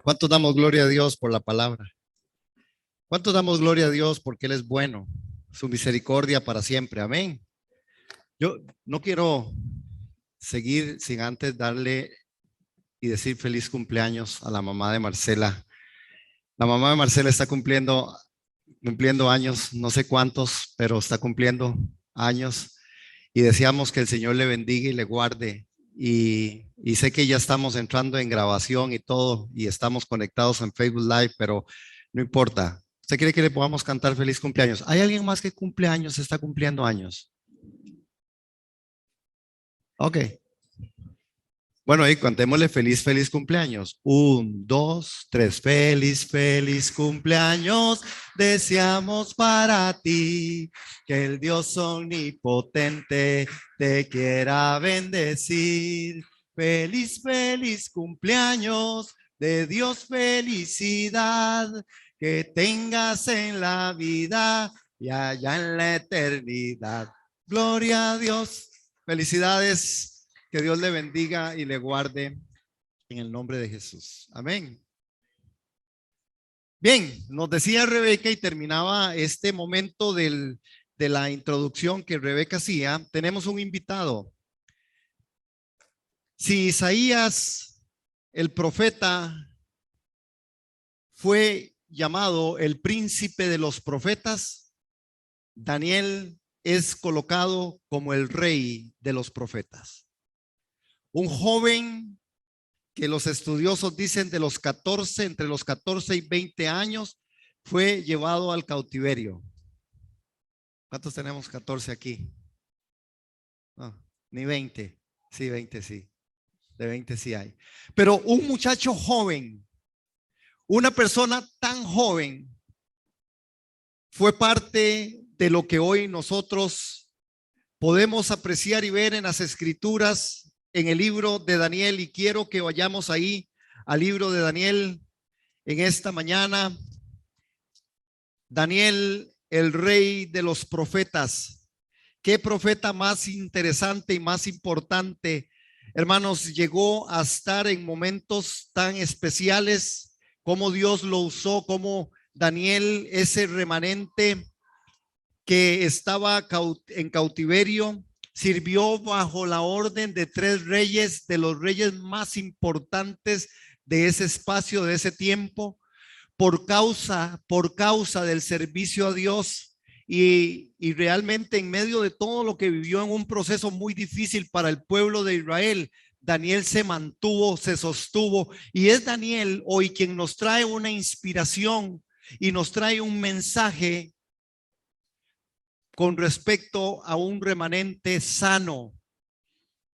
¿Cuántos damos gloria a Dios por la palabra? ¿Cuántos damos gloria a Dios porque Él es bueno? Su misericordia para siempre. Amén. Yo no quiero seguir sin antes darle y decir feliz cumpleaños a la mamá de Marcela. La mamá de Marcela está cumpliendo años, no sé cuántos, pero está cumpliendo años. Y deseamos que el Señor le bendiga y le guarde. Y sé que ya estamos entrando en grabación y todo, y estamos conectados en Facebook Live, pero no importa. ¿Usted quiere que le podamos cantar feliz cumpleaños? ¿Hay alguien más que cumple años, está cumpliendo años? Ok. Bueno, y cantémosle feliz cumpleaños. Un, dos, tres. Feliz cumpleaños. Deseamos para ti que el Dios omnipotente te quiera bendecir. Feliz cumpleaños. De Dios felicidad que tengas en la vida y allá en la eternidad. Gloria a Dios. Felicidades. Que Dios le bendiga y le guarde en el nombre de Jesús. Amén. Bien, nos decía Rebeca y terminaba este momento de la introducción que Rebeca hacía. Tenemos un invitado. Si Isaías, el profeta, fue llamado el príncipe de los profetas, Daniel es colocado como el rey de los profetas. Un joven que los estudiosos dicen de los 14, entre los 14 y 20 años, fue llevado al cautiverio. ¿Cuántos tenemos 14 aquí? No, ni 20. Sí, 20 sí. De 20 sí hay. Pero un muchacho joven, una persona tan joven, fue parte de lo que hoy nosotros podemos apreciar y ver en las escrituras, en el libro de Daniel, y quiero que vayamos ahí al libro de Daniel en esta mañana. Daniel, el rey de los profetas. Qué profeta más interesante y más importante, hermanos, llegó a estar en momentos tan especiales, como Dios lo usó, como Daniel, ese remanente que estaba en cautiverio, sirvió bajo la orden de tres reyes, de los reyes más importantes de ese espacio, de ese tiempo, por causa del servicio a Dios y realmente en medio de todo lo que vivió en un proceso muy difícil para el pueblo de Israel, Daniel se mantuvo, se sostuvo, y es Daniel hoy quien nos trae una inspiración y nos trae un mensaje con respecto a un remanente sano,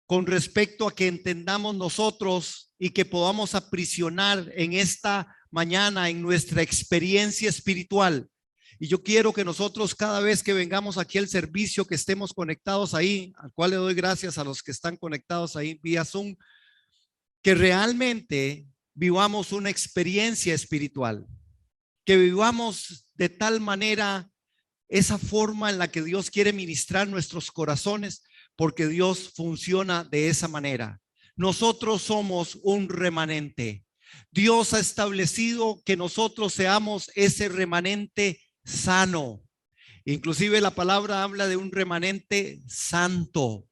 con respecto a que entendamos nosotros y que podamos aprisionar en esta mañana en nuestra experiencia espiritual. Y yo quiero que nosotros cada vez que vengamos aquí al servicio, que estemos conectados ahí, al cual le doy gracias a los que están conectados ahí vía Zoom, que realmente vivamos una experiencia espiritual, que vivamos de tal manera esa forma en la que Dios quiere ministrar nuestros corazones, porque Dios funciona de esa manera. Nosotros somos un remanente. Dios ha establecido que nosotros seamos ese remanente sano. Inclusive la palabra habla de un remanente santo.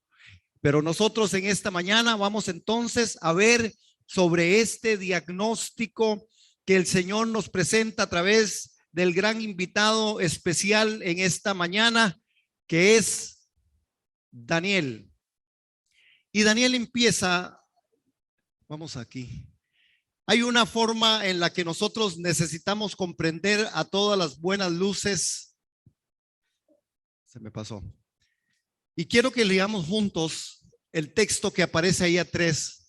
Pero nosotros en esta mañana vamos entonces a ver sobre este diagnóstico que el Señor nos presenta a través del gran invitado especial en esta mañana, que es Daniel. Y Daniel empieza, vamos aquí. Hay una forma en la que nosotros necesitamos comprender a todas las buenas luces. Se me pasó. Y quiero que leamos juntos el texto que aparece ahí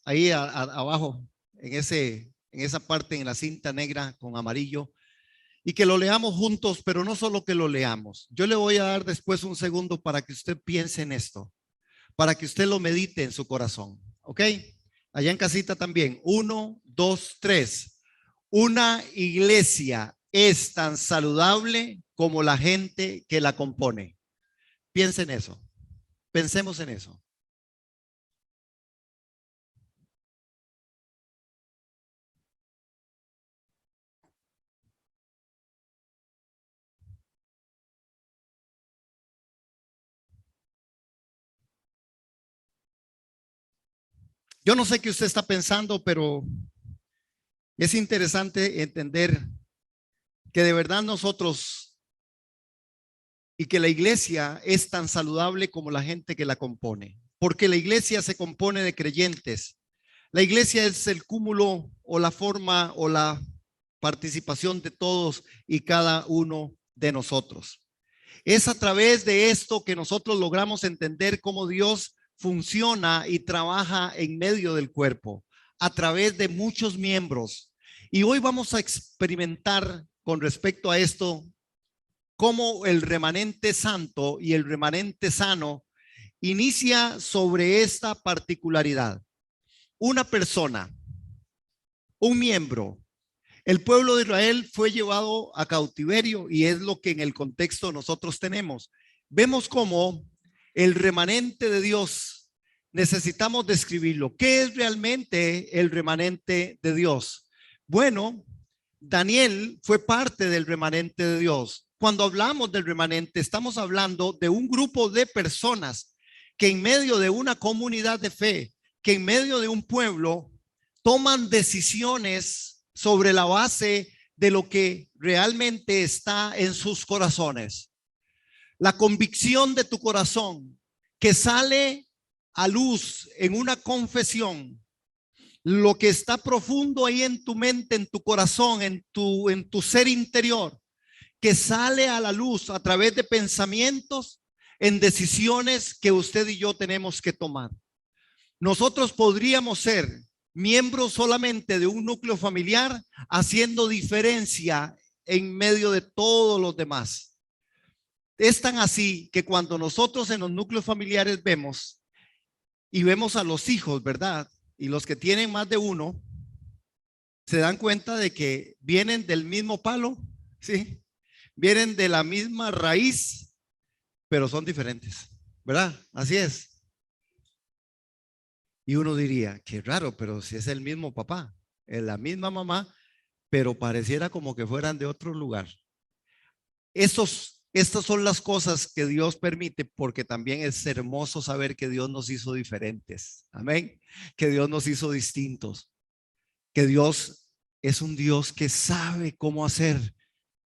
ahí abajo, en esa parte, en la cinta negra con amarillo, y que lo leamos juntos, pero no solo que lo leamos. Yo le voy a dar después un segundo para que usted piense en esto, para que usted lo medite en su corazón, ¿ok? Allá en casita también. 1, 2, 3. Una iglesia es tan saludable como la gente que la compone. Piensen en eso. Pensemos en eso. Yo no sé qué usted está pensando, pero es interesante entender que de verdad nosotros y que la iglesia es tan saludable como la gente que la compone, porque la iglesia se compone de creyentes. La iglesia es el cúmulo o la forma o la participación de todos y cada uno de nosotros. Es a través de esto que nosotros logramos entender cómo Dios funciona y trabaja en medio del cuerpo, a través de muchos miembros. Y hoy vamos a experimentar con respecto a esto cómo el remanente santo y el remanente sano inicia sobre esta particularidad. Una persona, un miembro, el pueblo de Israel fue llevado a cautiverio y es lo que en el contexto nosotros tenemos. Vemos cómo el remanente de Dios, necesitamos describirlo. ¿Qué es realmente el remanente de Dios? Bueno, Daniel fue parte del remanente de Dios. Cuando hablamos del remanente, estamos hablando de un grupo de personas que en medio de una comunidad de fe, que en medio de un pueblo, toman decisiones sobre la base de lo que realmente está en sus corazones. La convicción de tu corazón que sale a luz en una confesión, lo que está profundo ahí en tu mente, en tu corazón, en tu ser interior, que sale a la luz a través de pensamientos en decisiones que usted y yo tenemos que tomar. Nosotros podríamos ser miembros solamente de un núcleo familiar, haciendo diferencia en medio de todos los demás. Es tan así que cuando nosotros en los núcleos familiares vemos y vemos a los hijos, ¿verdad? Y los que tienen más de uno, se dan cuenta de que vienen del mismo palo, ¿sí? Vienen de la misma raíz, pero son diferentes, ¿verdad? Así es. Y uno diría, qué raro, pero si es el mismo papá, es la misma mamá, pero pareciera como que fueran de otro lugar. Estas son las cosas que Dios permite, porque también es hermoso saber que Dios nos hizo diferentes. Amén. Que Dios nos hizo distintos. Que Dios es un Dios que sabe cómo hacer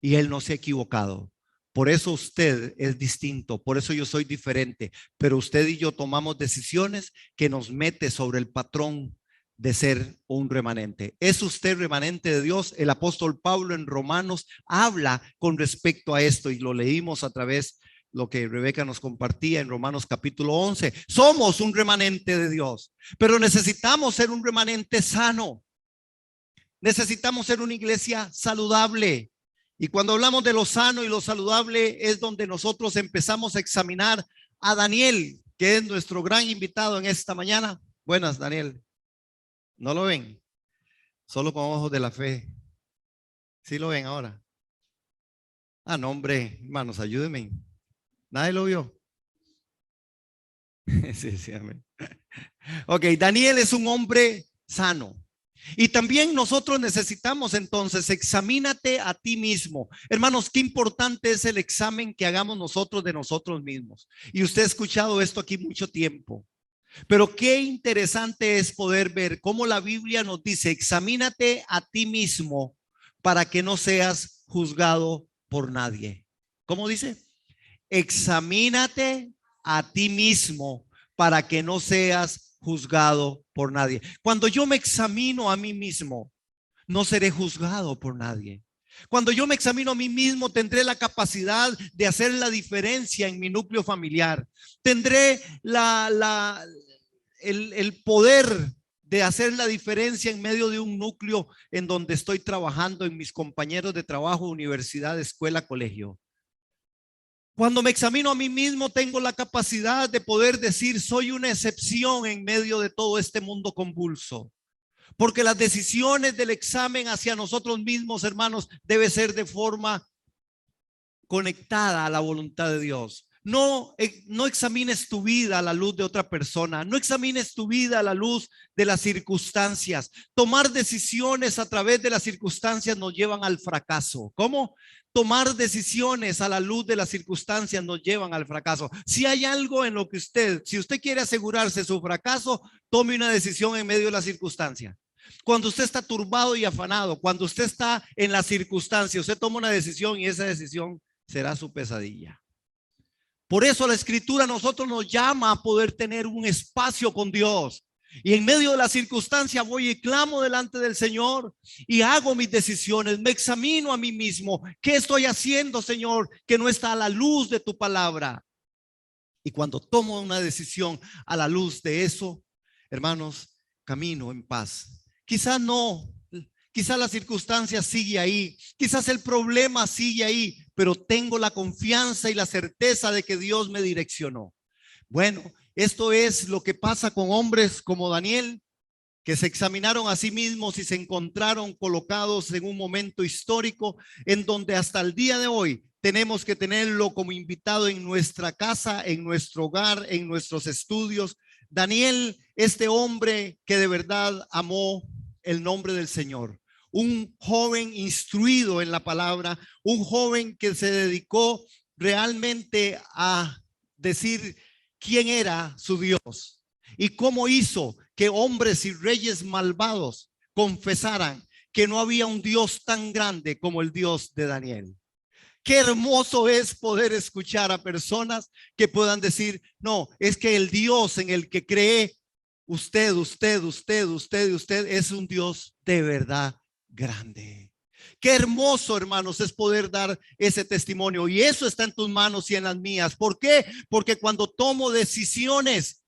y Él no se ha equivocado. Por eso usted es distinto, por eso yo soy diferente, pero usted y yo tomamos decisiones que nos mete sobre el patrón de ser un remanente. ¿Es usted remanente de Dios? El apóstol Pablo en Romanos habla con respecto a esto y lo leímos a través de lo que Rebeca nos compartía en Romanos capítulo 11. Somos un remanente de Dios, pero necesitamos ser un remanente sano. Necesitamos ser una iglesia saludable. Y cuando hablamos de lo sano y lo saludable es donde nosotros empezamos a examinar a Daniel, que es nuestro gran invitado en esta mañana. Buenas, Daniel. ¿No lo ven? Solo con ojos de la fe. ¿Sí lo ven ahora? Ah, no, hombre, hermanos, ayúdenme. ¿Nadie lo vio? Sí, sí, amén. Ok, Daniel es un hombre sano. Y también nosotros necesitamos entonces, examínate a ti mismo. Hermanos, qué importante es el examen que hagamos nosotros de nosotros mismos. Y usted ha escuchado esto aquí mucho tiempo. Pero qué interesante es poder ver cómo la Biblia nos dice, examínate a ti mismo para que no seas juzgado por nadie. ¿Cómo dice? Examínate a ti mismo para que no seas juzgado por nadie. Cuando yo me examino a mí mismo, no seré juzgado por nadie. Cuando yo me examino a mí mismo, tendré la capacidad de hacer la diferencia en mi núcleo familiar. Tendré el poder de hacer la diferencia en medio de un núcleo en donde estoy trabajando, en mis compañeros de trabajo, universidad, escuela, colegio. Cuando me examino a mí mismo, tengo la capacidad de poder decir, soy una excepción en medio de todo este mundo convulso. Porque las decisiones del examen hacia nosotros mismos, hermanos, debe ser de forma conectada a la voluntad de Dios. No examines tu vida a la luz de otra persona. No examines tu vida a la luz de las circunstancias. Tomar decisiones a través de las circunstancias nos llevan al fracaso. ¿Cómo? Tomar decisiones a la luz de las circunstancias nos llevan al fracaso. Si hay algo en lo que si usted quiere asegurarse su fracaso, tome una decisión en medio de la circunstancia. Cuando usted está turbado y afanado, cuando usted está en la circunstancia, usted toma una decisión y esa decisión será su pesadilla. Por eso la escritura a nosotros nos llama a poder tener un espacio con Dios. Y en medio de la circunstancia voy y clamo delante del Señor y hago mis decisiones, me examino a mí mismo. ¿Qué estoy haciendo, Señor, que no está a la luz de tu palabra? Y cuando tomo una decisión a la luz de eso, hermanos, camino en paz. Quizás no, quizás la circunstancia sigue ahí, quizás el problema sigue ahí, pero tengo la confianza y la certeza de que Dios me direccionó. Bueno, esto es lo que pasa con hombres como Daniel, que se examinaron a sí mismos y se encontraron colocados en un momento histórico en donde hasta el día de hoy tenemos que tenerlo como invitado en nuestra casa, en nuestro hogar, en nuestros estudios. Daniel, este hombre que de verdad amó el nombre del Señor, un joven instruido en la palabra, un joven que se dedicó realmente a decir quién era su Dios y cómo hizo que hombres y reyes malvados confesaran que no había un Dios tan grande como el Dios de Daniel. Qué hermoso es poder escuchar a personas que puedan decir, no, es que el Dios en el que cree usted es un Dios de verdad grande. Qué hermoso, hermanos, es poder dar ese testimonio. Y eso está en tus manos y en las mías. ¿Por qué? Porque cuando tomo decisiones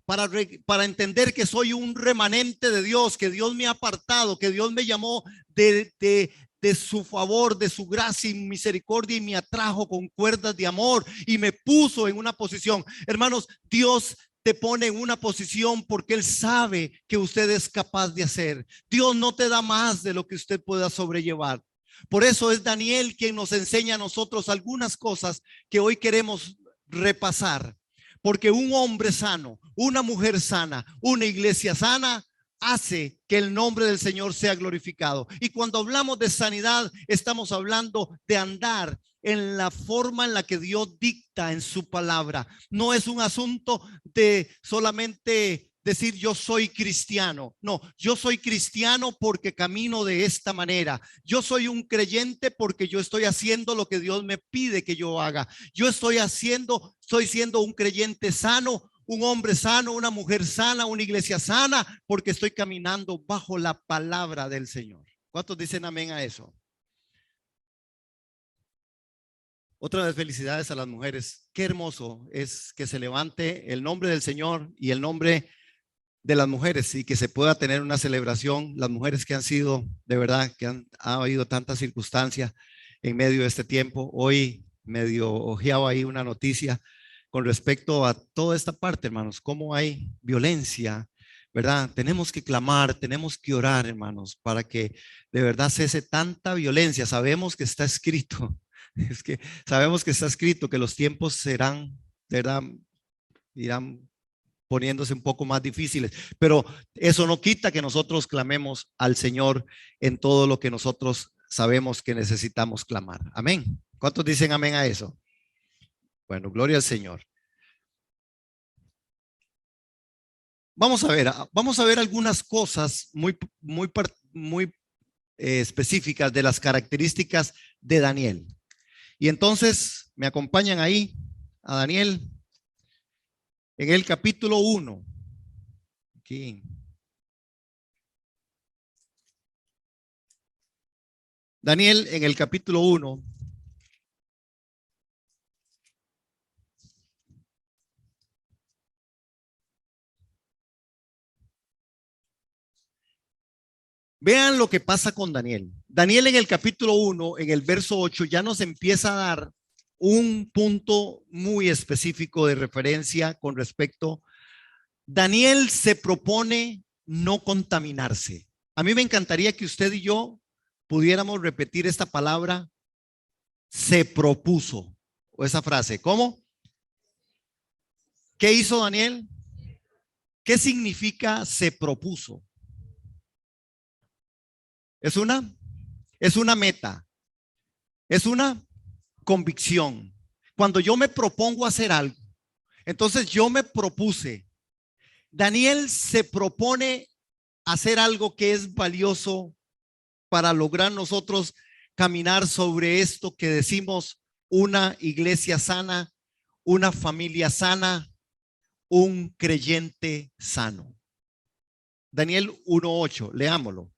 para entender que soy un remanente de Dios, que Dios me ha apartado, que Dios me llamó de su favor, de su gracia y misericordia y me atrajo con cuerdas de amor y me puso en una posición. Hermanos, Dios te pone en una posición porque Él sabe que usted es capaz de hacer. Dios no te da más de lo que usted pueda sobrellevar. Por eso es Daniel quien nos enseña a nosotros algunas cosas que hoy queremos repasar. Porque un hombre sano, una mujer sana, una iglesia sana hace que el nombre del Señor sea glorificado. Y cuando hablamos de sanidad, estamos hablando de andar en la forma en la que Dios dicta en su palabra. No es un asunto de solamente decir yo soy cristiano. No, yo soy cristiano porque camino de esta manera. Yo soy un creyente porque yo estoy haciendo lo que Dios me pide que yo haga. Yo estoy siendo un creyente sano, un hombre sano, una mujer sana, una iglesia sana, porque estoy caminando bajo la palabra del Señor. ¿Cuántos dicen amén a eso? Otra vez felicidades a las mujeres. Qué hermoso es que se levante el nombre del Señor y el nombre de las mujeres y que se pueda tener una celebración. Las mujeres que han sido, de verdad, ha habido tantas circunstancias en medio de este tiempo. Hoy medio ojeaba ahí una noticia con respecto a toda esta parte, hermanos, cómo hay violencia, ¿verdad? Tenemos que clamar, tenemos que orar, hermanos, para que de verdad cese tanta violencia. Sabemos que está escrito, es que sabemos que está escrito que los tiempos serán, de verdad, irán poniéndose un poco más difíciles, pero eso no quita que nosotros clamemos al Señor en todo lo que nosotros sabemos que necesitamos clamar. Amén. ¿Cuántos dicen amén a eso? Bueno, gloria al Señor. Vamos a ver algunas cosas muy específicas de las características de Daniel. Y entonces me acompañan ahí a Daniel en el capítulo 1. Aquí. Daniel en el capítulo 1. Vean lo que pasa con Daniel. Daniel en el capítulo 1, en el verso 8, ya nos empieza a dar un punto muy específico de referencia con respecto. Daniel se propone no contaminarse. A mí me encantaría que usted y yo pudiéramos repetir esta palabra, se propuso, o esa frase. ¿Cómo? ¿Qué hizo Daniel? ¿Qué significa se propuso? Es una meta, es una convicción. Cuando yo me propongo hacer algo, entonces yo me propuse. Daniel se propone hacer algo que es valioso para lograr nosotros caminar sobre esto que decimos una iglesia sana, una familia sana, un creyente sano. Daniel 1:8, leámoslo.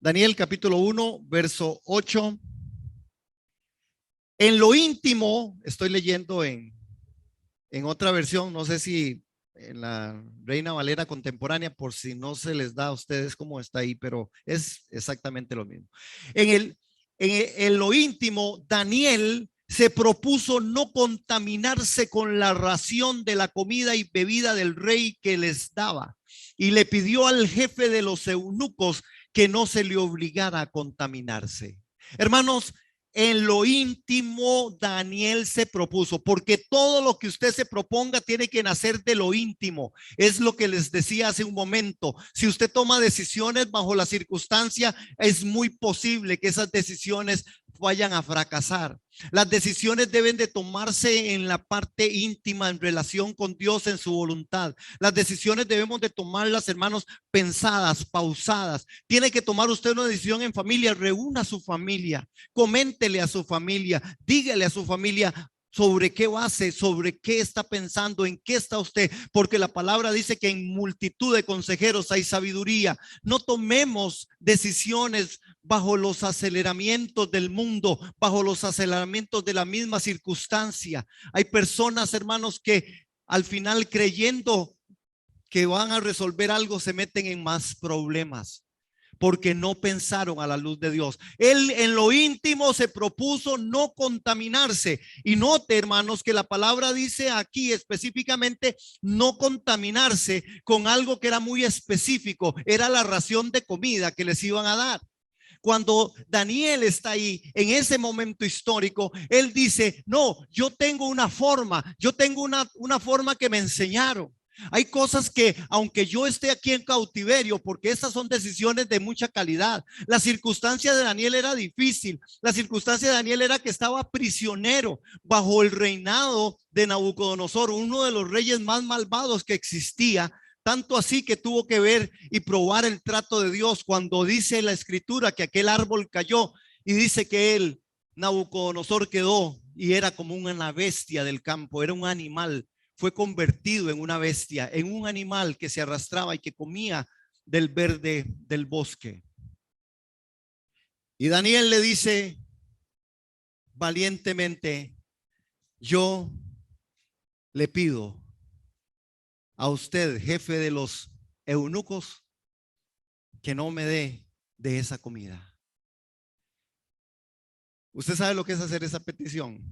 Daniel capítulo 1, verso 8. En lo íntimo, estoy leyendo en otra versión, no sé si en la Reina Valera contemporánea, por si no se les da a ustedes cómo está ahí, pero es exactamente lo mismo. En lo íntimo, Daniel se propuso no contaminarse con la ración de la comida y bebida del rey que les daba, y le pidió al jefe de los eunucos que no se le obligara a contaminarse. Hermanos, en lo íntimo Daniel se propuso, porque todo lo que usted se proponga tiene que nacer de lo íntimo. Es lo que les decía hace un momento. Si usted toma decisiones bajo la circunstancia, es muy posible que esas decisiones vayan a fracasar. Las decisiones deben de tomarse en la parte íntima, en relación con Dios, en su voluntad. Las decisiones debemos de tomarlas, hermanos, pensadas, pausadas. Tiene que tomar usted una decisión en familia, reúna a su familia, coméntele a su familia, dígale a su familia sobre qué base, sobre qué está pensando, en qué está usted, porque la palabra dice que en multitud de consejeros hay sabiduría. No tomemos decisiones bajo los aceleramientos del mundo, bajo los aceleramientos de la misma circunstancia. Hay personas, hermanos, que al final, creyendo que van a resolver algo, se meten en más problemas, porque no pensaron a la luz de Dios. Él en lo íntimo se propuso no contaminarse. Y note, hermanos, que la palabra dice aquí específicamente no contaminarse con algo que era muy específico. Era la ración de comida que les iban a dar. Cuando Daniel está ahí en ese momento histórico, él dice: no, yo tengo una forma, yo tengo una forma que me enseñaron. Hay cosas que, aunque yo esté aquí en cautiverio, porque estas son decisiones de mucha calidad. La circunstancia de Daniel era difícil. La circunstancia de Daniel era que estaba prisionero bajo el reinado de Nabucodonosor, uno de los reyes más malvados que existía. Tanto así que tuvo que ver y probar el trato de Dios cuando dice la escritura que aquel árbol cayó, y dice que él, Nabucodonosor, quedó y era como una bestia del campo, era un animal. Fue convertido en una bestia, en un animal que se arrastraba y que comía del verde del bosque. Y Daniel le dice valientemente: yo le pido a usted, jefe de los eunucos, que no me dé de esa comida. ¿Usted sabe lo que es hacer esa petición?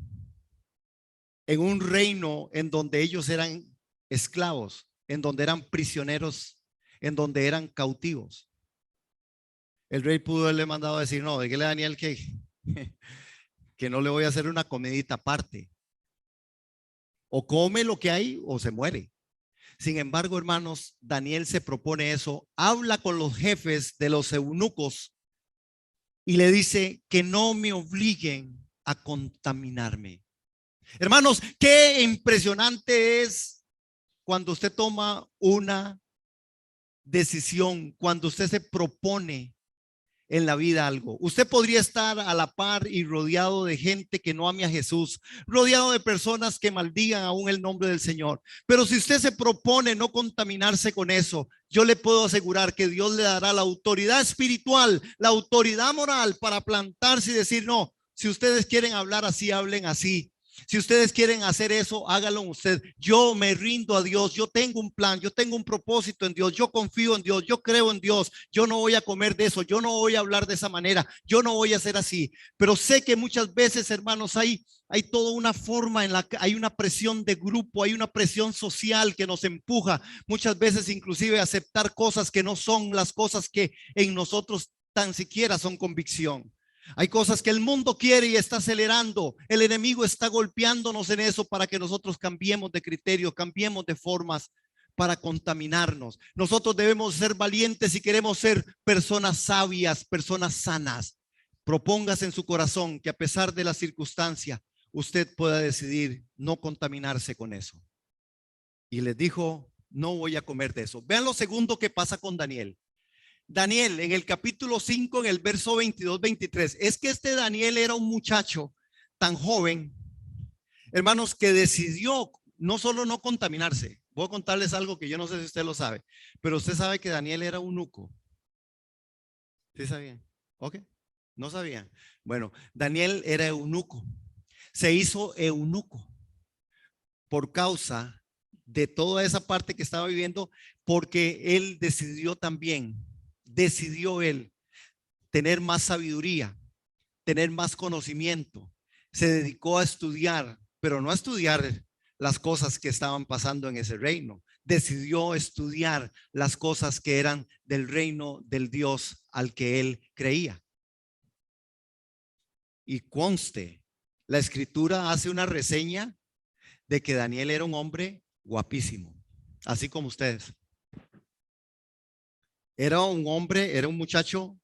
En un reino en donde ellos eran esclavos, en donde eran prisioneros, en donde eran cautivos. El rey pudo haberle mandado a decir: no, dígale a Daniel que no le voy a hacer una comidita aparte. O come lo que hay o se muere. Sin embargo, hermanos, Daniel se propone eso, habla con los jefes de los eunucos y le dice que no me obliguen a contaminarme. Hermanos, qué impresionante es cuando usted toma una decisión, cuando usted se propone en la vida algo. Usted podría estar a la par y rodeado de gente que no ame a Jesús, rodeado de personas que maldigan aún el nombre del Señor. Pero si usted se propone no contaminarse con eso, yo le puedo asegurar que Dios le dará la autoridad espiritual, la autoridad moral para plantarse y decir: no, si ustedes quieren hablar así, hablen así. Si ustedes quieren hacer eso, hágalo usted. Yo me rindo a Dios. Yo tengo un plan, yo tengo un propósito en Dios. Yo confío en Dios, yo creo en Dios. Yo no voy a comer de eso, yo no voy a hablar de esa manera, yo no voy a hacer así. Pero sé que muchas veces, hermanos, hay toda una forma en la que hay una presión de grupo, hay una presión social que nos empuja muchas veces inclusive a aceptar cosas que no son las cosas que en nosotros tan siquiera son convicción. Hay cosas que el mundo quiere y está acelerando. El enemigo está golpeándonos en eso para que nosotros cambiemos de criterio, cambiemos de formas para contaminarnos. Nosotros debemos ser valientes y queremos ser personas sabias, personas sanas. Propóngase en su corazón que a pesar de la circunstancia, usted pueda decidir no contaminarse con eso. Y les dijo, no voy a comer de eso. Vean lo segundo que pasa con Daniel. Daniel, en el capítulo 5, en el verso 22-23, es que este Daniel era un muchacho tan joven, hermanos, que decidió no solo no contaminarse. Voy a contarles algo que yo no sé si usted lo sabe, pero usted sabe que Daniel era eunuco. ¿Sí sabían? Ok, no sabían. Bueno, Daniel era eunuco. Se hizo eunuco por causa de toda esa parte que estaba viviendo, porque él decidió él tener más sabiduría, tener más conocimiento. Se dedicó a estudiar, pero no a estudiar las cosas que estaban pasando en ese reino. Decidió estudiar las cosas que eran del reino del Dios al que él creía. Y conste, la escritura hace una reseña de que Daniel era un hombre guapísimo, así como ustedes. Era un hombre, era un muchacho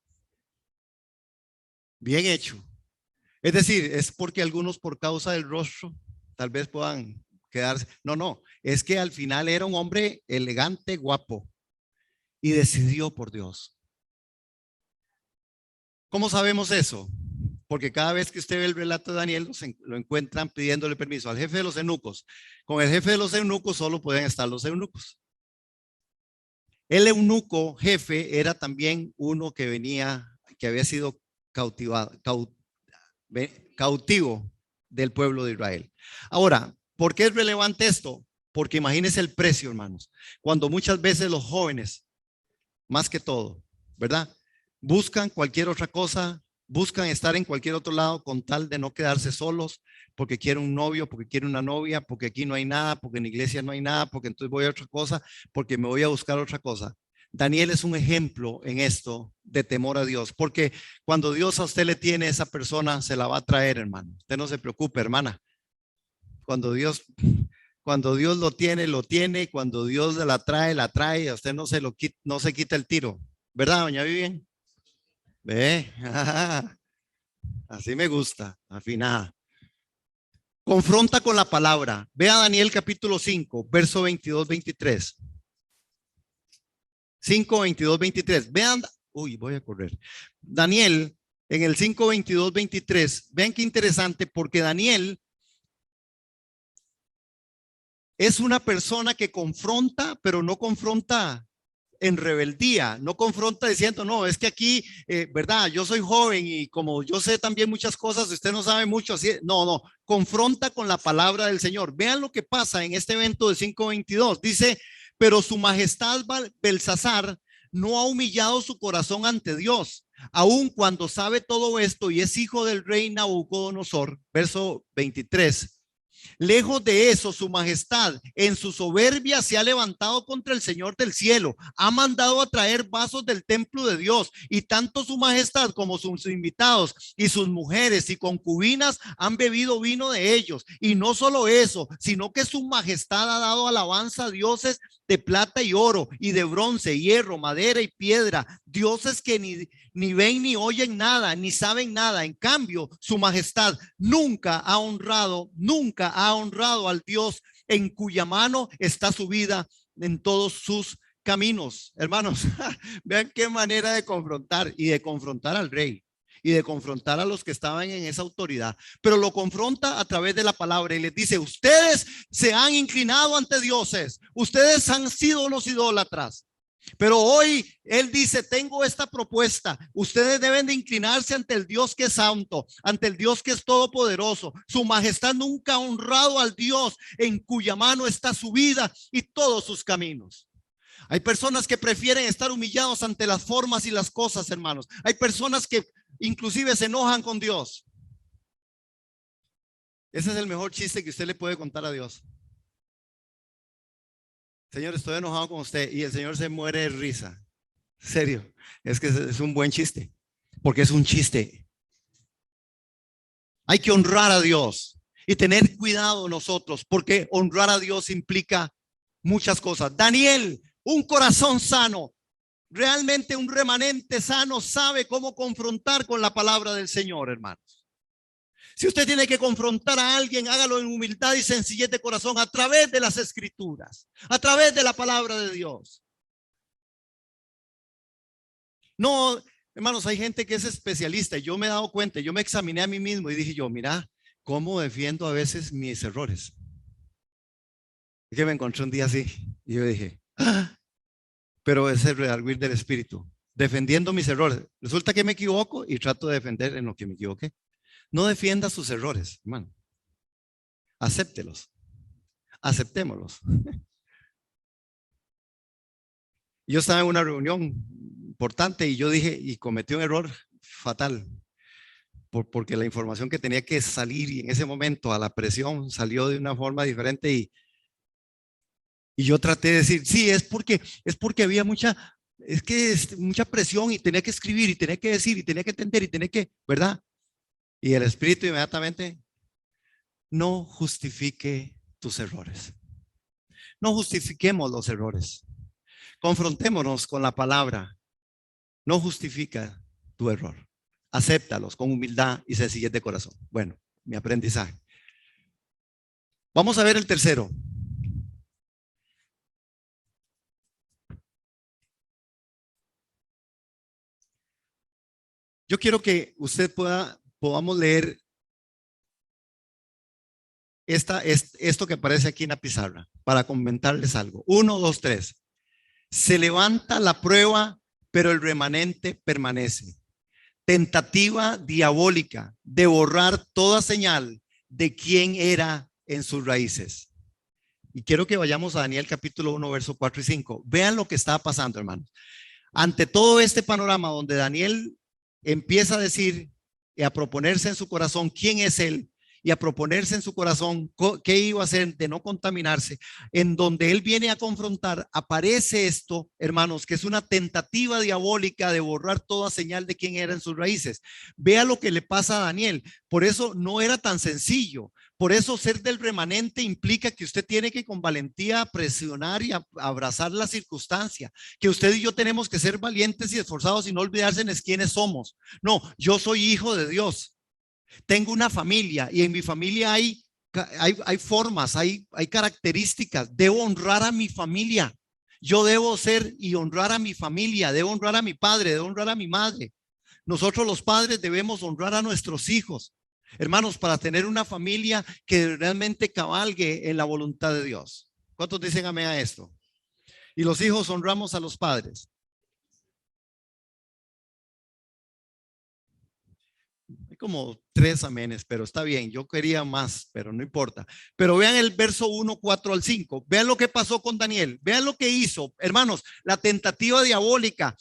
bien hecho. Es decir, es porque algunos por causa del rostro tal vez puedan quedarse. No, no, es que al final era un hombre elegante, guapo y decidió por Dios. ¿Cómo sabemos eso? Porque cada vez que usted ve el relato de Daniel, lo encuentran pidiéndole permiso al jefe de los eunucos. Con el jefe de los eunucos solo pueden estar los eunucos. El eunuco jefe era también uno que había sido cautivo del pueblo de Israel. Ahora, ¿por qué es relevante esto? Porque imagínense el precio, hermanos. Cuando muchas veces los jóvenes, más que todo, ¿verdad? Buscan cualquier otra cosa, buscan estar en cualquier otro lado con tal de no quedarse solos, porque quieren un novio, porque quieren una novia, porque aquí no hay nada, porque en la iglesia no hay nada, porque entonces voy a otra cosa, porque me voy a buscar otra cosa. Daniel es un ejemplo en esto de temor a Dios, porque cuando Dios a usted le tiene, esa persona se la va a traer, hermano. Usted no se preocupe, hermana. Cuando Dios, cuando Dios lo tiene, lo tiene. Cuando Dios la trae. A usted no se quita el tiro, ¿verdad, doña Vivian? Ve, así me gusta, afinada. Confronta con la palabra. Ve a Daniel capítulo 5, verso 22-23. 5, 22, 23. Vean, voy a correr. Daniel, en el 5, 22, 23. Vean qué interesante, porque Daniel es una persona que confronta, pero no confronta en rebeldía, no confronta diciendo, no, es que aquí, verdad, yo soy joven y como yo sé también muchas cosas, usted no sabe mucho, así, no, confronta con la palabra del Señor. Vean lo que pasa en este evento de 5:22. Dice, pero su majestad Belsasar no ha humillado su corazón ante Dios, aun cuando sabe todo esto y es hijo del rey Nabucodonosor. Verso 23. Lejos de eso, su majestad en su soberbia se ha levantado contra el Señor del cielo, ha mandado a traer vasos del templo de Dios, y tanto su majestad como sus invitados y sus mujeres y concubinas han bebido vino de ellos. Y no solo eso, sino que su majestad ha dado alabanza a dioses de plata y oro y de bronce, hierro, madera y piedra, dioses que ni ven ni oyen nada, ni saben nada. En cambio, su majestad nunca ha honrado al Dios en cuya mano está su vida en todos sus caminos. Hermanos, vean qué manera de confrontar, y de confrontar al rey y de confrontar a los que estaban en esa autoridad, pero lo confronta a través de la palabra y les dice, ustedes se han inclinado ante dioses, ustedes han sido los idólatras. Pero hoy él dice, tengo esta propuesta. Ustedes deben de inclinarse ante el Dios que es santo, ante el Dios que es todopoderoso. Su majestad nunca ha honrado al Dios en cuya mano está su vida y todos sus caminos. Hay personas que prefieren estar humillados ante las formas y las cosas, hermanos. Hay personas que inclusive se enojan con Dios. Ese es el mejor chiste que usted le puede contar a Dios. Señor, estoy enojado con usted, y el Señor se muere de risa. Serio, es que es un buen chiste, porque es un chiste. Hay que honrar a Dios y tener cuidado nosotros, porque honrar a Dios implica muchas cosas. Daniel, un corazón sano, realmente un remanente sano, sabe cómo confrontar con la palabra del Señor, hermanos. Si usted tiene que confrontar a alguien, hágalo en humildad y sencillez de corazón a través de las escrituras, a través de la palabra de Dios. No, hermanos, hay gente que es especialista. Yo me he dado cuenta, yo me examiné a mí mismo y dije yo, mira, cómo defiendo a veces mis errores. Es que me encontré un día así y yo dije, ¡ah! Pero es el redarguir del espíritu, defendiendo mis errores. Resulta que me equivoco y trato de defender en lo que me equivoqué. No defienda sus errores, hermano. Acéptelos, aceptémoslos. Yo estaba en una reunión importante y yo dije, y cometí un error fatal, porque la información que tenía que salir y en ese momento a la presión salió de una forma diferente y yo traté de decir, sí, es porque había mucha presión y tenía que escribir y tenía que decir y tenía que entender y tenía que, ¿verdad? Y el espíritu inmediatamente, no justifique tus errores. No justifiquemos los errores. Confrontémonos con la palabra. No justifica tu error. Acéptalos con humildad y sencillez de corazón. Bueno, mi aprendizaje. Vamos a ver el tercero. Yo quiero que usted podamos leer esto que aparece aquí en la pizarra para comentarles algo. 1, 2, 3. Se levanta la prueba, pero el remanente permanece. Tentativa diabólica de borrar toda señal de quién era en sus raíces. Y quiero que vayamos a Daniel capítulo 1, verso 4 y 5. Vean lo que está pasando, hermanos. Ante todo este panorama donde Daniel empieza a decir y a proponerse en su corazón quién es él y a proponerse en su corazón qué iba a hacer de no contaminarse, en donde él viene a confrontar, aparece esto, hermanos, que es una tentativa diabólica de borrar toda señal de quién era en sus raíces. Vea lo que le pasa a Daniel. Por eso no era tan sencillo. Por eso ser del remanente implica que usted tiene que con valentía presionar y abrazar la circunstancia, que usted y yo tenemos que ser valientes y esforzados y no olvidarse en quiénes somos. No, yo soy hijo de Dios. Tengo una familia y en mi familia hay formas, hay características. Debo honrar a mi familia. Yo debo ser y honrar a mi familia, debo honrar a mi padre, debo honrar a mi madre. Nosotros los padres debemos honrar a nuestros hijos, hermanos, para tener una familia que realmente cabalgue en la voluntad de Dios. ¿Cuántos dicen amén a esto? Y los hijos honramos a los padres. Hay como 3 amenes, pero está bien. Yo quería más, pero no importa. Pero vean el verso 1, 4 al 5. Vean lo que pasó con Daniel. Vean lo que hizo. Hermanos, la tentativa diabólica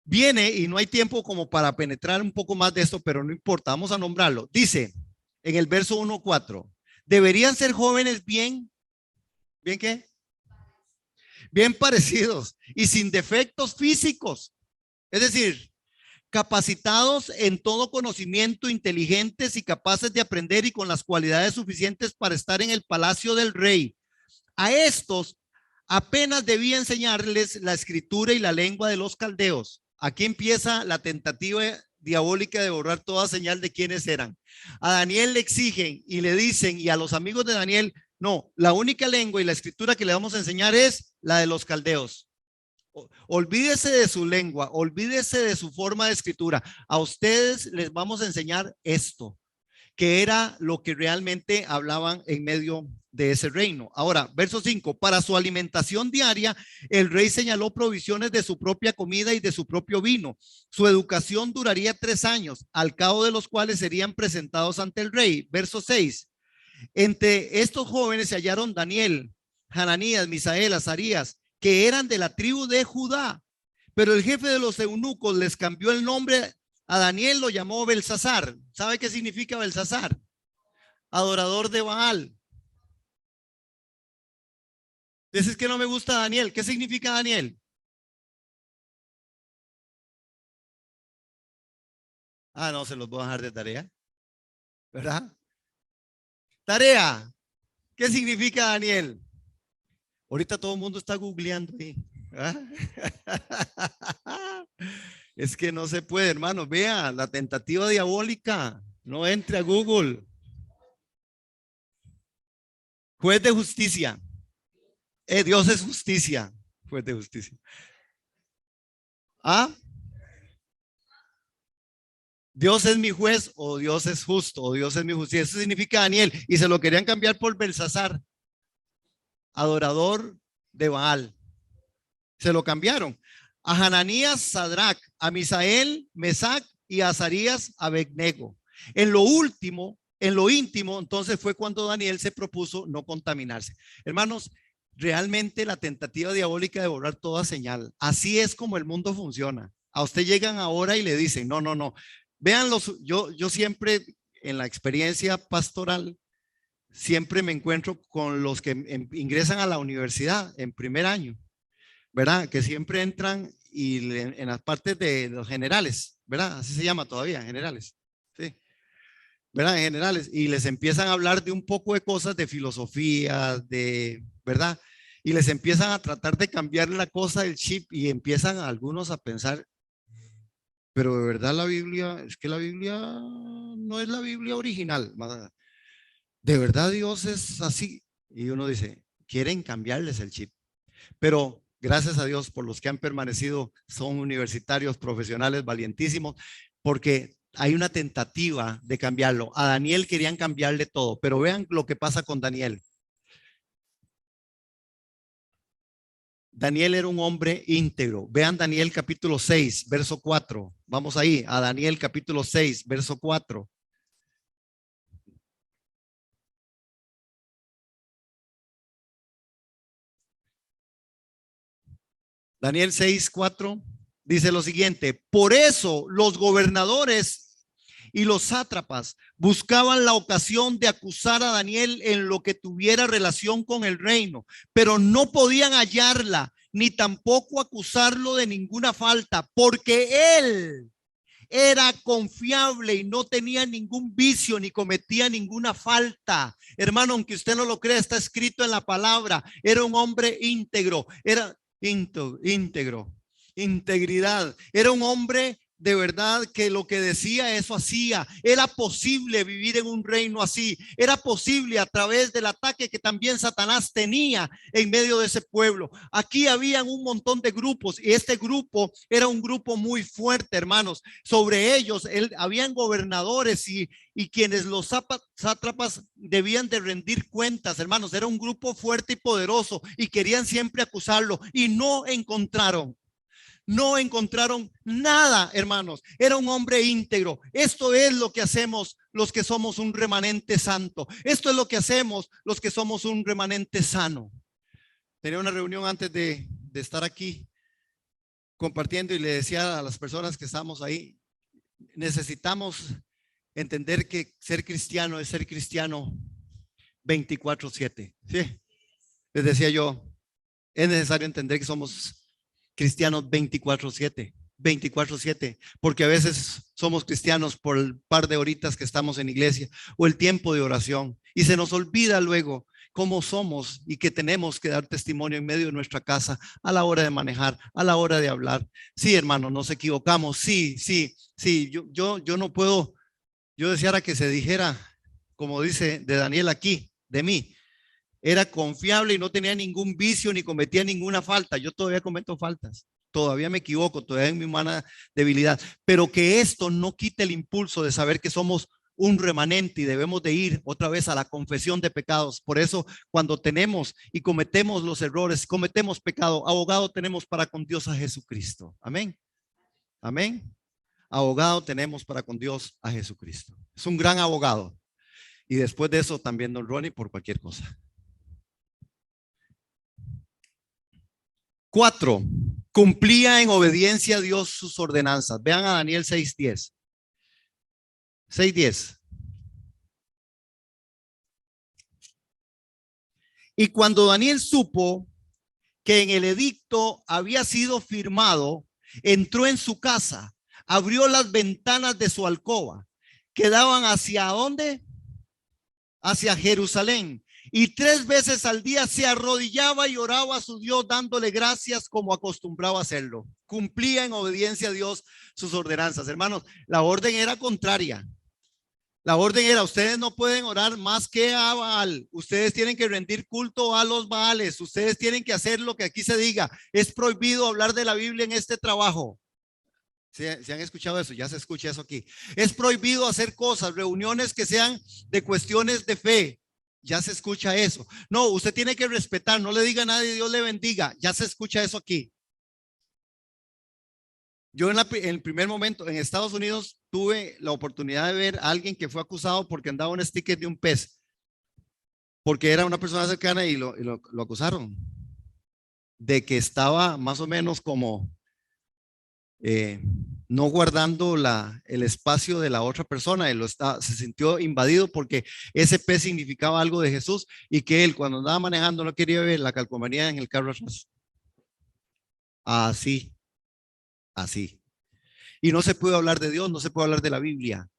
viene y no hay tiempo como para penetrar un poco más de esto, pero no importa. Vamos a nombrarlo. Dice en el verso 1, 4. Deberían ser jóvenes ¿bien qué? Bien parecidos y sin defectos físicos. Es decir, capacitados en todo conocimiento, inteligentes y capaces de aprender y con las cualidades suficientes para estar en el palacio del rey. A estos apenas debía enseñarles la escritura y la lengua de los caldeos. Aquí empieza la tentativa diabólica de borrar toda señal de quiénes eran. A Daniel le exigen y le dicen, y a los amigos de Daniel, no, la única lengua y la escritura que le vamos a enseñar es la de los caldeos. Olvídese de su lengua, olvídese de su forma de escritura. A ustedes les vamos a enseñar esto, que era lo que realmente hablaban en medio de ese reino. Ahora, verso 5, para su alimentación diaria, el rey señaló provisiones de su propia comida y de su propio vino. Su educación duraría 3 años, al cabo de los cuales serían presentados ante el rey. Verso 6, entre estos jóvenes se hallaron Daniel, Hananías, Misael, Azarías, que eran de la tribu de Judá. Pero el jefe de los eunucos les cambió el nombre a Daniel, lo llamó Belsasar. ¿Sabe qué significa Belsasar? Adorador de Baal. Dices que no me gusta Daniel. ¿Qué significa Daniel? Ah, no, se los voy a dejar de tarea. ¿verdad? Tarea. ¿Qué significa Daniel? Ahorita todo el mundo está googleando ahí. ¿Verdad? Es que no se puede, hermanos. Vea, la tentativa diabólica. No entre a Google. Juez de justicia. Dios es justicia. Juez de justicia. ¿Ah? Dios es mi juez o Dios es justo o Dios es mi justicia. Eso significa Daniel. Y se lo querían cambiar por Belsasar, adorador de Baal. Se lo cambiaron. A Hananías, Sadrach, a Misael, Mesac y a Azarías, Abednego. En lo último, en lo íntimo, entonces fue cuando Daniel se propuso no contaminarse. Hermanos, realmente la tentativa diabólica de borrar toda señal. Así es como el mundo funciona. A usted llegan ahora y le dicen, no, no, no. Vean, yo siempre en la experiencia pastoral, siempre me encuentro con los que ingresan a la universidad en primer año, ¿verdad? Que siempre entran y en las partes de los generales, ¿verdad? Así se llama todavía, generales, ¿sí? ¿Verdad? En generales. Y les empiezan a hablar de un poco de cosas de filosofía, ¿verdad? Y les empiezan a tratar de cambiar la cosa del chip y empiezan algunos a pensar, pero de verdad la Biblia, es que la Biblia no es la Biblia original. De verdad Dios es así. Y uno dice, quieren cambiarles el chip. Pero gracias a Dios por los que han permanecido, son universitarios, profesionales, valientísimos, porque hay una tentativa de cambiarlo. A Daniel querían cambiarle todo, pero vean lo que pasa con Daniel. Daniel era un hombre íntegro. Vean Daniel capítulo 6, verso 4. Vamos ahí, a Daniel capítulo 6, verso 4. Daniel 6, 4 dice lo siguiente: por eso los gobernadores y los sátrapas buscaban la ocasión de acusar a Daniel en lo que tuviera relación con el reino, pero no podían hallarla, ni tampoco acusarlo de ninguna falta, porque él era confiable y no tenía ningún vicio ni cometía ninguna falta. Hermano, aunque usted no lo crea, está escrito en la palabra. Era un hombre íntegro, era íntegro, integridad. Era un hombre de verdad que lo que decía, eso hacía. Era posible vivir en un reino así. Era posible a través del ataque que también Satanás tenía en medio de ese pueblo. Aquí habían un montón de grupos y este grupo era un grupo muy fuerte, hermanos. Sobre ellos habían gobernadores y quienes los sátrapas debían de rendir cuentas, hermanos. Era un grupo fuerte y poderoso y querían siempre acusarlo y no encontraron nada, hermanos. Era un hombre íntegro. Esto es lo que hacemos los que somos un remanente santo. Esto es lo que hacemos los que somos un remanente sano. Tenía una reunión antes de estar aquí compartiendo y le decía a las personas que estamos ahí, necesitamos entender que ser cristiano es ser cristiano 24/7. ¿Sí? Les decía yo, es necesario entender que somos cristianos 24/7, porque a veces somos cristianos por el par de horitas que estamos en iglesia o el tiempo de oración y se nos olvida luego cómo somos y que tenemos que dar testimonio en medio de nuestra casa a la hora de manejar, a la hora de hablar. Sí, hermano, nos equivocamos. Sí. Yo no puedo, yo deseara que se dijera, como dice de Daniel aquí, de mí. Era confiable y no tenía ningún vicio ni cometía ninguna falta. Yo todavía cometo faltas, todavía me equivoco, todavía en mi humana debilidad, pero que esto no quite el impulso de saber que somos un remanente y debemos de ir otra vez a la confesión de pecados. Por eso cuando tenemos y cometemos los errores, cometemos pecado, abogado tenemos para con Dios a Jesucristo. Amén. Amén. Abogado tenemos para con Dios a Jesucristo. Es un gran abogado. Y después de eso también don Ronnie por cualquier cosa. 4. Cumplía en obediencia a Dios sus ordenanzas. Vean a Daniel 6:10. 6:10. Y cuando Daniel supo que en el edicto había sido firmado, entró en su casa, abrió las ventanas de su alcoba, que daban hacia ¿dónde? hacia Jerusalén. Y 3 veces al día se arrodillaba y oraba a su Dios dándole gracias como acostumbraba a hacerlo. Cumplía en obediencia a Dios sus ordenanzas. Hermanos, la orden era contraria. La orden era, ustedes no pueden orar más que a Baal. Ustedes tienen que rendir culto a los Baales. Ustedes tienen que hacer lo que aquí se diga. Es prohibido hablar de la Biblia en este trabajo. ¿Se han escuchado eso? Ya se escucha eso aquí. Es prohibido hacer cosas, reuniones que sean de cuestiones de fe. Ya se escucha eso. No, usted tiene que respetar, no le diga a nadie Dios le bendiga. Ya se escucha eso aquí. Yo en el primer momento en Estados Unidos tuve la oportunidad de ver a alguien que fue acusado porque andaba un sticker de un pez, porque era una persona cercana y lo acusaron de que estaba más o menos como no guardando el espacio de la otra persona. Él se sintió invadido porque ese pez significaba algo de Jesús y que él cuando andaba manejando no quería ver la calcomanía en el carro atrás. Así, así. Y no se puede hablar de Dios, no se puede hablar de la Biblia.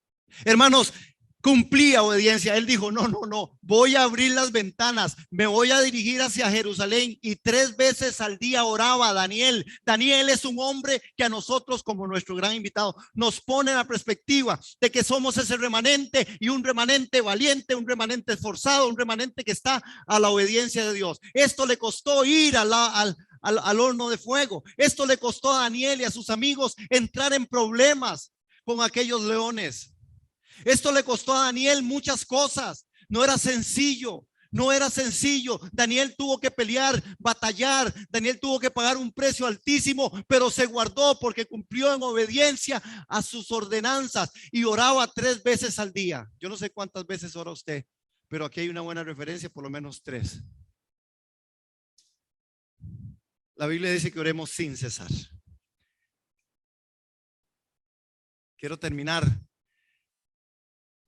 Hermanos, cumplía obediencia. Él dijo, no, voy a abrir las ventanas, me voy a dirigir hacia Jerusalén. Y 3 veces al día oraba Daniel. Daniel es un hombre que a nosotros, como nuestro gran invitado, nos pone en la perspectiva de que somos ese remanente, y un remanente valiente, un remanente esforzado, un remanente que está a la obediencia de Dios. Esto le costó ir al horno de fuego. Esto le costó a Daniel y a sus amigos entrar en problemas con aquellos leones. Esto le costó a Daniel muchas cosas. No era sencillo. No era sencillo. Daniel tuvo que pelear, batallar. Daniel tuvo que pagar un precio altísimo, pero se guardó porque cumplió en obediencia a sus ordenanzas y oraba 3 veces al día. Yo no sé cuántas veces ora usted, pero aquí hay una buena referencia, por lo menos 3. La Biblia dice que oremos sin cesar. Quiero terminar.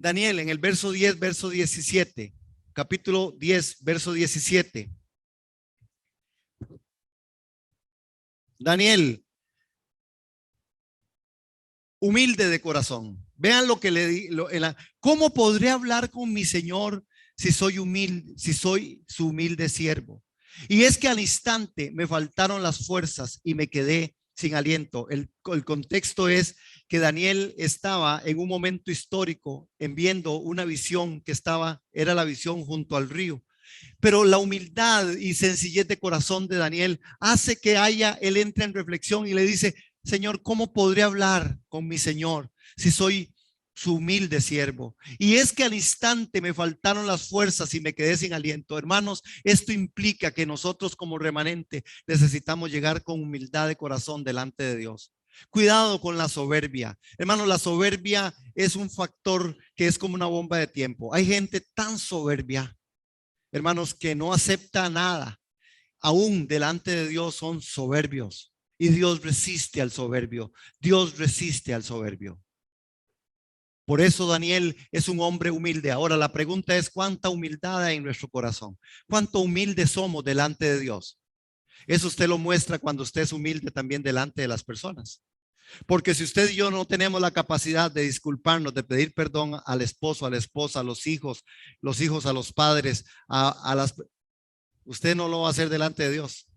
Daniel en el verso 10, verso 17, capítulo 10, verso 17. Daniel, humilde de corazón. Vean lo que le di. ¿Cómo podré hablar con mi Señor si soy humilde, si soy su humilde siervo? Y es que al instante me faltaron las fuerzas y me quedé sin aliento. El contexto es que Daniel estaba en un momento histórico en viendo una visión que era la visión junto al río. Pero la humildad y sencillez de corazón de Daniel hace que él entre en reflexión y le dice, Señor, ¿cómo podré hablar con mi Señor si soy su humilde siervo? Y es que al instante me faltaron las fuerzas y me quedé sin aliento. Hermanos, esto implica que nosotros como remanente necesitamos llegar con humildad de corazón delante de Dios. Cuidado con la soberbia. Hermanos, la soberbia es un factor que es como una bomba de tiempo. Hay gente tan soberbia, hermanos, que no acepta nada. Aún delante de Dios son soberbios. Y Dios resiste al soberbio. Dios resiste al soberbio. Por eso Daniel es un hombre humilde. Ahora la pregunta es, ¿cuánta humildad hay en nuestro corazón? ¿Cuánto humildes somos delante de Dios? Eso usted lo muestra cuando usted es humilde también delante de las personas. Porque si usted y yo no tenemos la capacidad de disculparnos, de pedir perdón al esposo, a la esposa, a los hijos a los padres, usted no lo va a hacer delante de Dios.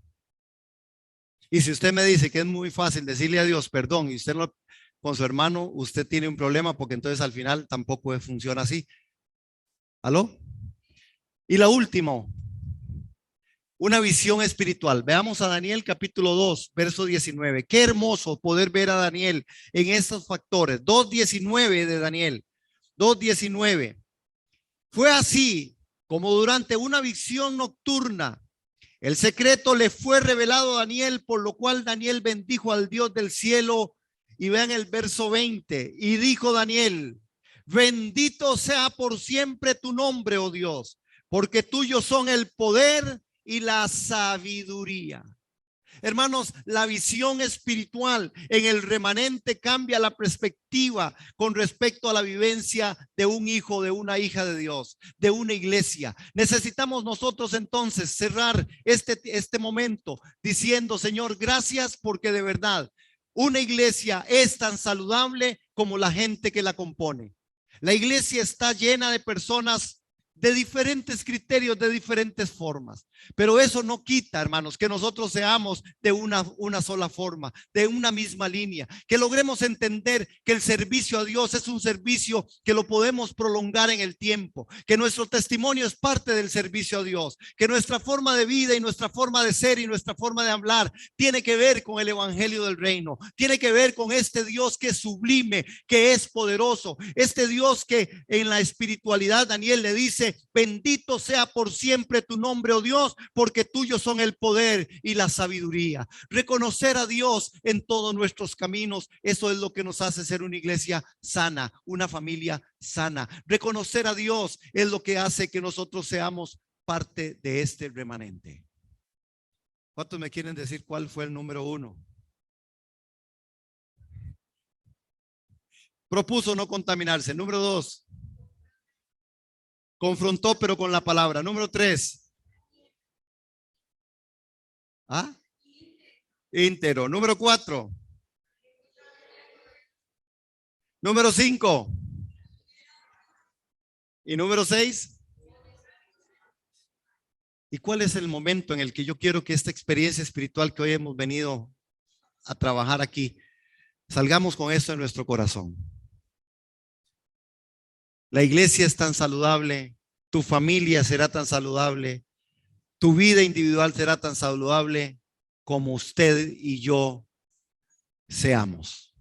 Y si usted me dice que es muy fácil decirle a Dios perdón y usted no, con su hermano, usted tiene un problema, porque entonces al final tampoco funciona así. ¿Aló? Y la última, una visión espiritual. Veamos a Daniel capítulo 2, verso 19. Qué hermoso poder ver a Daniel en estos factores. 2:19 de Daniel. 2:19. Fue así como durante una visión nocturna el secreto le fue revelado a Daniel, por lo cual Daniel bendijo al Dios del cielo. Y vean el verso 20. Y dijo Daniel, bendito sea por siempre tu nombre, oh Dios, porque tuyo son el poder y la sabiduría. Hermanos, la visión espiritual en el remanente cambia la perspectiva con respecto a la vivencia de un hijo, de una hija de Dios, de una iglesia. Necesitamos nosotros entonces cerrar este momento diciendo, Señor, gracias, porque de verdad una iglesia es tan saludable como la gente que la compone. La iglesia está llena de personas de diferentes criterios, de diferentes formas. Pero eso no quita, hermanos, que nosotros seamos de una sola forma, de una misma línea, que logremos entender que el servicio a Dios es un servicio que lo podemos prolongar en el tiempo, que nuestro testimonio es parte del servicio a Dios, que nuestra forma de vida y nuestra forma de ser y nuestra forma de hablar tiene que ver con el evangelio del reino, tiene que ver con este Dios que es sublime, que es poderoso, este Dios que en la espiritualidad Daniel le dice: bendito sea por siempre tu nombre, oh Dios, porque tuyos son el poder y la sabiduría. Reconocer a Dios en todos nuestros caminos, eso es lo que nos hace ser una iglesia sana, una familia sana. Reconocer a Dios es lo que hace que nosotros seamos parte de este remanente. ¿Cuántos me quieren decir cuál fue el número 1? Propuso no contaminarse. Número 2, confrontó pero con la palabra. Número 3, íntero. Número 4, número 5 y número 6. ¿Y cuál es el momento en el que yo quiero que esta experiencia espiritual que hoy hemos venido a trabajar aquí, salgamos con esto en nuestro corazón? La iglesia es tan saludable, tu familia será tan saludable, tu vida individual será tan saludable como usted y yo seamos.